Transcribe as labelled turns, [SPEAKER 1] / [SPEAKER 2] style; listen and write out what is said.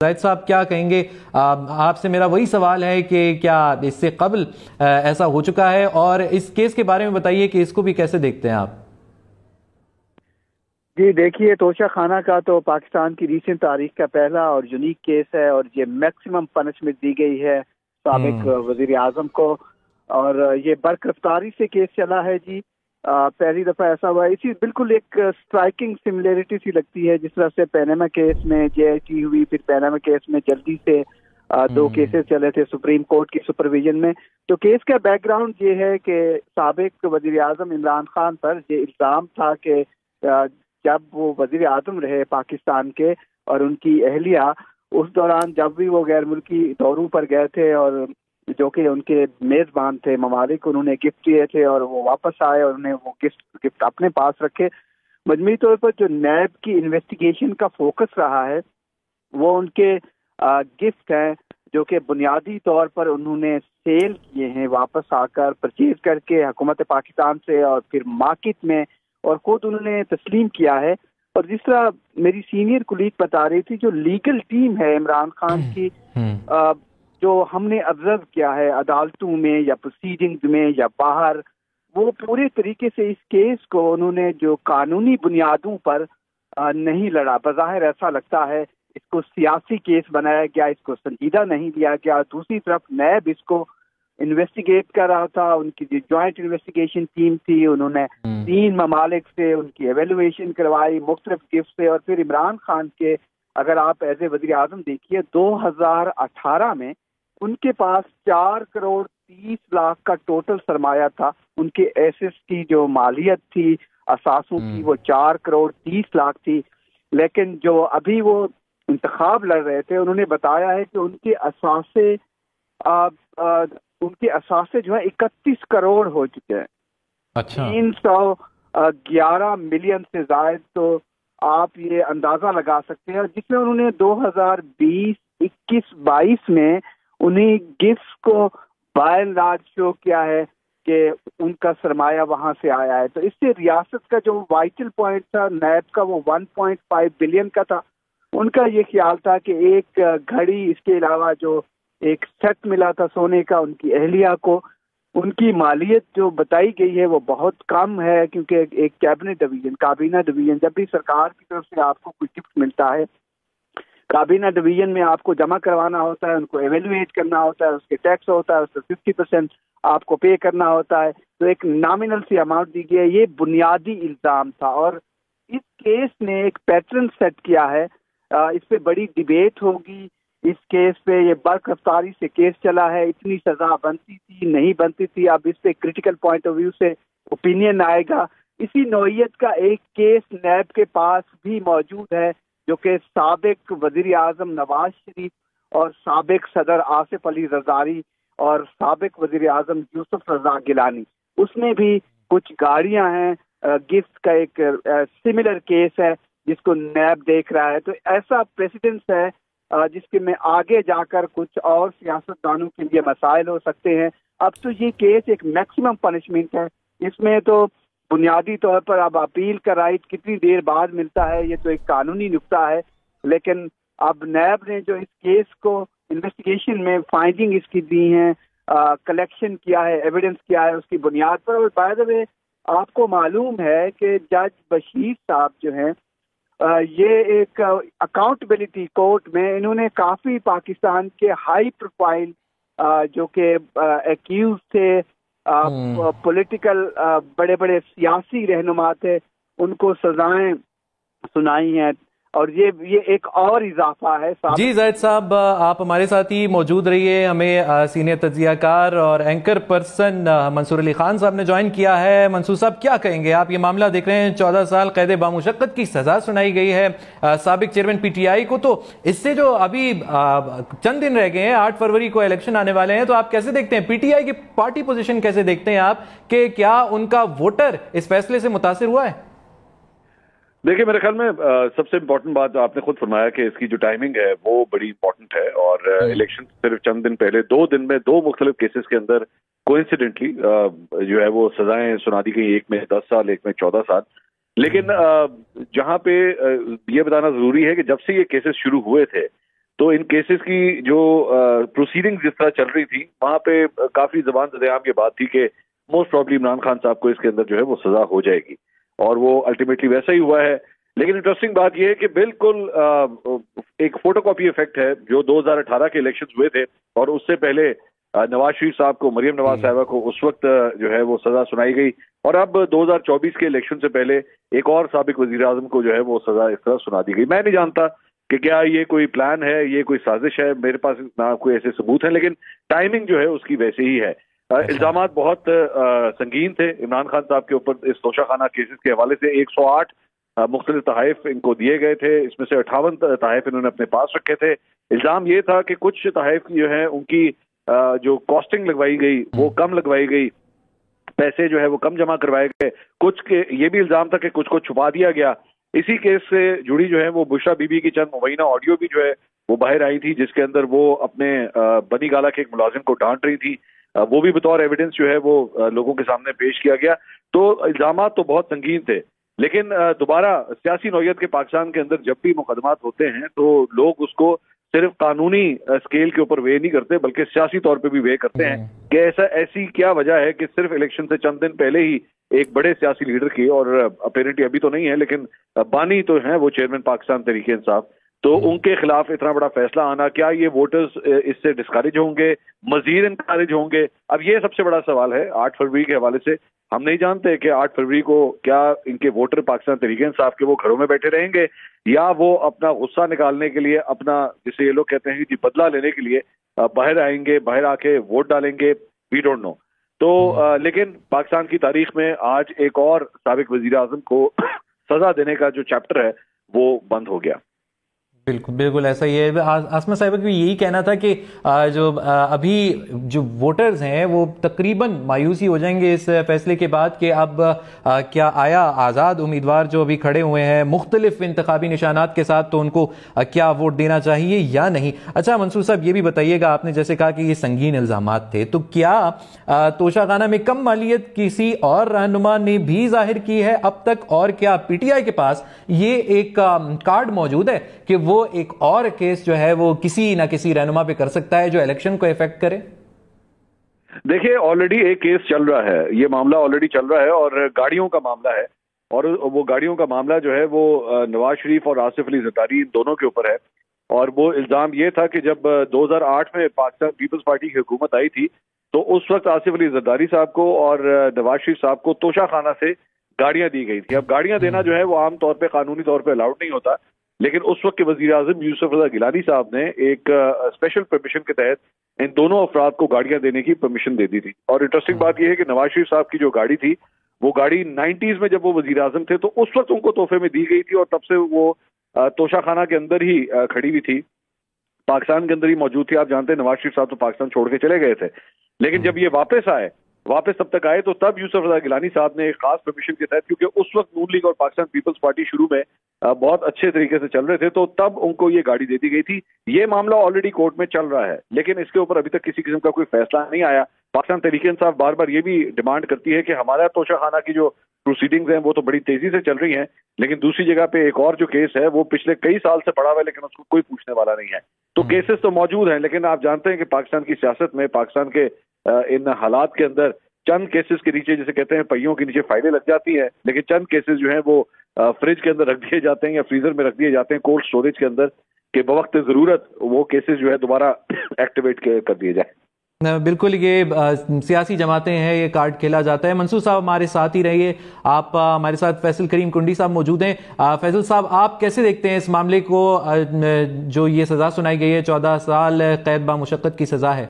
[SPEAKER 1] زاہد صاحب کیا کہیں گے؟ آپ سے میرا وہی سوال ہے کہ کیا اس سے قبل ایسا ہو چکا ہے، اور اس کیس کے بارے میں بتائیے کہ اس کو بھی کیسے دیکھتے ہیں آپ؟
[SPEAKER 2] جی دیکھیے، توشہ خانہ کا تو پاکستان کی ریسنٹ تاریخ کا پہلا اور یونیک کیس ہے، اور یہ میکسیمم پنشمنٹ دی گئی ہے سابق وزیر اعظم کو، اور یہ برقراری سے کیس چلا ہے جی۔ پہلی دفعہ ایسا ہوا ہے، اسی بالکل ایک اسٹرائکنگ سملیرٹی سی لگتی ہے جس طرح سے پیناما کیس میں جے آئی ٹی ہوئی، پھر پیناما کیس میں جلدی سے دو کیسز چلے تھے سپریم کورٹ کی سپرویژن میں۔ تو کیس کا بیک گراؤنڈ یہ ہے کہ سابق وزیر اعظم عمران خان پر یہ الزام تھا کہ جب وہ وزیر اعظم رہے پاکستان کے اور ان کی اہلیہ، اس دوران جب بھی وہ غیر ملکی دوروں پر گئے تھے اور جو کہ ان کے میزبان تھے ممالک، انہوں نے گفٹ دیے تھے اور وہ واپس آئے اور انہیں وہ گفٹ اپنے پاس رکھے۔ مجموعی طور پر جو نیب کی انویسٹیگیشن کا فوکس رہا ہے وہ ان کے گفٹ ہیں جو کہ بنیادی طور پر انہوں نے سیل کیے ہیں، واپس آ کر پرچیز کر کے حکومت پاکستان سے اور پھر مارکیٹ میں، اور خود انہوں نے تسلیم کیا ہے۔ اور جس طرح میری سینئر کولیگ بتا رہی تھی، جو لیگل ٹیم ہے عمران خان کی، جو ہم نے آبزرو کیا ہے عدالتوں میں یا پروسیڈنگز میں یا باہر، وہ پورے طریقے سے اس کیس کو انہوں نے جو قانونی بنیادوں پر نہیں لڑا۔ بظاہر ایسا لگتا ہے اس کو سیاسی کیس بنایا گیا، اس کو سنجیدہ نہیں لیا گیا۔ دوسری طرف نیب اس کو انویسٹیگیٹ کر رہا تھا، ان کی جو جوائنٹ انویسٹیگیشن ٹیم تھی، انہوں نے 3 ممالک سے ان کی ایویلویشن کروائی مختلف گفٹ سے، اور پھر عمران خان کے اگر آپ ایز اے وزیر اعظم دیکھیے 2018 میں ان کے پاس 4 کروڑ 30 لاکھ کا ٹوٹل سرمایہ تھا، ان کے ایسیٹس کی جو مالیت تھی اثاثوں کی وہ 4 کروڑ 30 لاکھ تھی۔ لیکن جو ابھی وہ انتخاب لڑ رہے تھے انہوں نے بتایا ہے کہ ان کے اثاثے جو ہے 31 کروڑ ہو چکے ہیں، 311 ملین سے زائد۔ تو آپ یہ اندازہ لگا سکتے ہیں، جس میں انہوں نے 2020 21 22 میں انہیں گفٹ کو بائی اینڈ لارج شو کیا ہے کہ ان کا سرمایہ وہاں سے آیا ہے۔ تو اس سے ریاست کا جو وائٹل پوائنٹ تھا نیب کا وہ 1.5 بلین کا تھا۔ ان کا یہ خیال تھا کہ ایک گھڑی، اس کے علاوہ جو ایک سیٹ ملا تھا سونے کا ان کی اہلیہ کو، ان کی مالیت جو بتائی گئی ہے وہ بہت کم ہے، کیونکہ ایک کابینہ ڈویژن جب بھی سرکار کی طرف سے آپ کو کوئی گفٹ ملتا ہے، کابینہ ڈویژن میں آپ کو جمع کروانا ہوتا ہے، ان کو ایویلویٹ کرنا ہوتا ہے، اس کے ٹیکس ہوتا ہے، اس سے 50% آپ کو پے کرنا ہوتا ہے، تو ایک نامنل سی اماؤنٹ دی گئی ہے۔ یہ بنیادی الزام تھا، اور اس کیس نے ایک پیٹرن سیٹ کیا ہے۔ اس پہ بڑی ڈیبیٹ ہوگی، اس کیس پہ یہ برقراری سے کیس چلا ہے، اتنی سزا بنتی تھی نہیں بنتی تھی، اب اس پہ کریٹیکل پوائنٹ آف ویو سے اوپینین آئے گا۔ اسی نوعیت کا ایک کیس نیب کے پاس بھی موجود ہے جو کہ سابق وزیر اعظم نواز شریف اور سابق صدر آصف علی زرداری اور سابق وزیر اعظم یوسف رضا گیلانی، اس میں بھی کچھ گاڑیاں ہیں۔ گفٹ کا ایک سملر کیس ہے جس کو نیب دیکھ رہا ہے۔ تو ایسا پریسیڈنس ہے جس کے میں آگے جا کر کچھ اور سیاستدانوں کے لیے مسائل ہو سکتے ہیں۔ اب تو یہ کیس ایک میکسیمم پنشمنٹ ہے، اس میں تو بنیادی طور پر اب اپیل کا رائٹ کتنی دیر بعد ملتا ہے یہ تو ایک قانونی نکتہ ہے، لیکن اب نیب نے جو اس کیس کو انویسٹیگیشن میں فائنڈنگ اس کی دی ہیں، کلیکشن کیا ہے، ایویڈنس کیا ہے، اس کی بنیاد پر۔ اور بائی دا وے آپ کو معلوم ہے کہ جج بشیر صاحب جو ہیں یہ ایک اکاؤنٹیبلٹی کورٹ میں انہوں نے کافی پاکستان کے ہائی پروفائل جو کہ ایکیوز تھے، پولیٹیکل بڑے بڑے سیاسی رہنما تھے، ان کو سزائیں سنائی ہیں، اور یہ ایک اور اضافہ ہے۔
[SPEAKER 1] جی زاہد صاحب، آپ ہمارے ساتھ ہی موجود رہیے۔ ہمیں سینئر تجزیہ کار اور اینکر پرسن منصور علی خان صاحب نے جوائن کیا ہے۔ منصور صاحب کیا کہیں گے؟ آپ یہ معاملہ دیکھ رہے ہیں، 14 سال قید بامشقت کی سزا سنائی گئی ہے سابق چیئرمین پی ٹی آئی کو، تو اس سے جو ابھی چند دن رہ گئے ہیں، 8 فروری کو الیکشن آنے والے ہیں، تو آپ کیسے دیکھتے ہیں پی ٹی آئی کی پارٹی پوزیشن کیسے دیکھتے ہیں آپ، کہ کیا ان کا ووٹر اس فیصلے سے متاثر ہوا ہے؟
[SPEAKER 3] دیکھیں، میرے خیال میں سب سے امپورٹنٹ بات آپ نے خود فرمایا کہ اس کی جو ٹائمنگ ہے وہ بڑی امپورٹنٹ ہے، اور الیکشن صرف چند دن پہلے 2 دن میں 2 مختلف کیسز کے اندر کوئنسیڈنٹلی جو ہے وہ سزائیں سنا دی گئی، ایک میں 10 سال، ایک میں 14 سال۔ لیکن جہاں پہ یہ بتانا ضروری ہے کہ جب سے یہ کیسز شروع ہوئے تھے تو ان کیسز کی جو پروسیڈنگ جس طرح چل رہی تھی وہاں پہ کافی زبان زدیام یہ بات تھی کہ موسٹ پرابلی عمران خان صاحب کو اس کے اندر جو ہے وہ سزا ہو جائے گی، اور وہ الٹیمیٹلی ویسا ہی ہوا ہے. لیکن انٹرسٹنگ بات یہ ہے کہ بالکل ایک فوٹو کاپی ایفیکٹ ہے جو 2018 کے الیکشن ہوئے تھے، اور اس سے پہلے نواز شریف صاحب کو، مریم نواز صاحبہ کو اس وقت جو ہے وہ سزا سنائی گئی، اور اب 2024 کے الیکشن سے پہلے ایک اور سابق وزیر اعظم کو جو ہے وہ سزا اس طرح سنا دی گئی. میں نہیں جانتا کہ کیا یہ کوئی پلان ہے، یہ کوئی سازش ہے، میرے پاس نہ کوئی ایسے ثبوت ہیں، لیکن ٹائمنگ جو ہے اس کی ویسے ہی ہے. الزامات بہت سنگین تھے عمران خان صاحب کے اوپر اس توشہ خانہ کیسز کے حوالے سے. 108 مختلف تحائف ان کو دیے گئے تھے، اس میں سے 58 تحائف انہوں نے اپنے پاس رکھے تھے. الزام یہ تھا کہ کچھ تحائف جو ہیں ان کی جو کاسٹنگ لگوائی گئی وہ کم لگوائی گئی، پیسے جو ہے وہ کم جمع کروائے گئے. کچھ کے یہ بھی الزام تھا کہ کچھ کو چھپا دیا گیا. اسی کیس سے جڑی جو ہے وہ بشرا بی بی کی چند مبینہ آڈیو بھی جو ہے وہ باہر آئی تھی، جس کے اندر وہ اپنے بنی گالا کے ایک ملازم کو ڈانٹ رہی تھی. وہ بھی بطور ایویڈنس جو ہے وہ لوگوں کے سامنے پیش کیا گیا. تو الزامات تو بہت سنگین تھے، لیکن دوبارہ سیاسی نوعیت کے پاکستان کے اندر جب بھی مقدمات ہوتے ہیں تو لوگ اس کو صرف قانونی اسکیل کے اوپر وے نہیں کرتے بلکہ سیاسی طور پہ بھی وے کرتے ہیں کہ ایسی کیا وجہ ہے کہ صرف الیکشن سے چند دن پہلے ہی ایک بڑے سیاسی لیڈر کی، اور اپیرنٹلی ابھی تو نہیں ہے لیکن بانی تو ہیں وہ چیئرمین پاکستان تحریک انصاف، تو ان کے خلاف اتنا بڑا فیصلہ آنا، کیا یہ ووٹرز اس سے ڈسکریج ہوں گے، مزید انکریج ہوں گے؟ اب یہ سب سے بڑا سوال ہے. 8 فروری کے حوالے سے ہم نہیں جانتے کہ 8 فروری کو کیا ان کے ووٹر پاکستان تحریک انصاف کے وہ گھروں میں بیٹھے رہیں گے، یا وہ اپنا غصہ نکالنے کے لیے، اپنا جسے یہ لوگ کہتے ہیں کہ بدلہ لینے کے لیے باہر آئیں گے، باہر آ کے ووٹ ڈالیں گے. We don't know. تو لیکن پاکستان کی تاریخ میں آج ایک اور سابق وزیر اعظم کو سزا دینے کا جو چیپٹر ہے وہ بند ہو گیا.
[SPEAKER 1] بالکل ایسا ہی ہے. آسمہ صاحبہ بھی یہی کہنا تھا کہ جو ابھی جو ووٹرز ہیں وہ تقریباً مایوسی ہو جائیں گے اس فیصلے کے بعد کہ اب کیا آیا آزاد امیدوار جو ابھی کھڑے ہوئے ہیں مختلف انتخابی نشانات کے ساتھ تو ان کو کیا ووٹ دینا چاہیے یا نہیں. اچھا منصور صاحب یہ بھی بتائیے گا، آپ نے جیسے کہا کہ یہ سنگین الزامات تھے، تو کیا توشہ خانہ میں کم مالیت کسی اور رہنما نے بھی ظاہر کی ہے اب تک، اور کیا پی ٹی آئی کے پاس یہ ایک کارڈ موجود ہے کہ وہ ایک اور کیس جو ہے وہ کسی نہ کسی رہنما پہ کر سکتا ہے جو الیکشن کو افیکٹ کرے؟
[SPEAKER 3] دیکھیں آلریڈی ایک کیس چل رہا ہے، یہ معاملہ آلریڈی چل رہا ہے، اور گاڑیوں کا معاملہ ہے، اور وہ گاڑیوں کا معاملہ جو ہے وہ نواز شریف اور آصف علی زرداری ان دونوں کے اوپر ہے. اور وہ الزام یہ تھا کہ جب 2008 میں پاکستان پیپلز پارٹی کی حکومت آئی تھی تو اس وقت آصف علی زرداری صاحب کو اور نواز شریف صاحب کو توشہ خانہ سے گاڑیاں دی گئی تھی. اب گاڑیاں دینا جو ہے وہ عام طور پہ قانونی طور پہ الاؤڈ نہیں ہوتا، لیکن اس وقت کے وزیر اعظم یوسف رضا گیلانی صاحب نے ایک اسپیشل پرمیشن کے تحت ان دونوں افراد کو گاڑیاں دینے کی پرمیشن دے دی تھی. اور انٹرسٹنگ بات یہ ہے کہ نواز شریف صاحب کی جو گاڑی تھی وہ گاڑی 90s میں جب وہ وزیر اعظم تھے تو اس وقت ان کو تحفے میں دی گئی تھی، اور تب سے وہ توشہ خانہ کے اندر ہی کھڑی ہوئی تھی، پاکستان کے اندر ہی موجود تھی. آپ جانتے ہیں نواز شریف صاحب تو پاکستان چھوڑ کے چلے گئے تھے، لیکن جب یہ واپس تب تک آئے تو تب یوسف رضا گیلانی صاحب نے ایک خاص پرمیشن کے تحت، کیونکہ اس وقت نون لیگ اور پاکستان پیپلز پارٹی شروع میں بہت اچھے طریقے سے چل رہے تھے، تو تب ان کو یہ گاڑی دے دی گئی تھی. یہ معاملہ آلریڈی کورٹ میں چل رہا ہے، لیکن اس کے اوپر ابھی تک کسی قسم کا کوئی فیصلہ نہیں آیا. پاکستان تحریک انصاف بار بار یہ بھی ڈیمانڈ کرتی ہے کہ ہمارا توشہ خانہ کی جو پروسیڈنگز ہیں وہ تو بڑی تیزی سے چل رہی ہیں، لیکن دوسری جگہ پہ ایک اور جو کیس ہے وہ پچھلے کئی سال سے پڑا ہوا ہے لیکن اس کو کوئی پوچھنے والا نہیں ہے. تو کیسز تو موجود ہیں، لیکن آپ جانتے ہیں کہ پاکستان کی سیاست میں، پاکستان کے ان حالات کے اندر چند کیسز کے نیچے، جسے کہتے ہیں پہیوں کے نیچے فائلیں لگ جاتی ہیں، لیکن چند کیسز جو ہیں وہ فریج کے اندر رکھ دیے جاتے ہیں یا فریزر میں رکھ دیے جاتے ہیں کولڈ سٹوریج کے اندر، کہ بوقت ضرورت وہ کیسز جو ہے دوبارہ ایکٹیویٹ کر دیے جائیں.
[SPEAKER 1] بالکل یہ سیاسی جماعتیں ہیں، یہ کارڈ کھیلا جاتا ہے. منصور صاحب ہمارے ساتھ ہی رہیے، آپ ہمارے ساتھ فیصل کریم کنڈی صاحب موجود ہیں. فیصل صاحب آپ کیسے دیکھتے ہیں اس معاملے کو، جو یہ سزا سنائی گئی ہے 14 سال قید با مشقت کی سزا ہے؟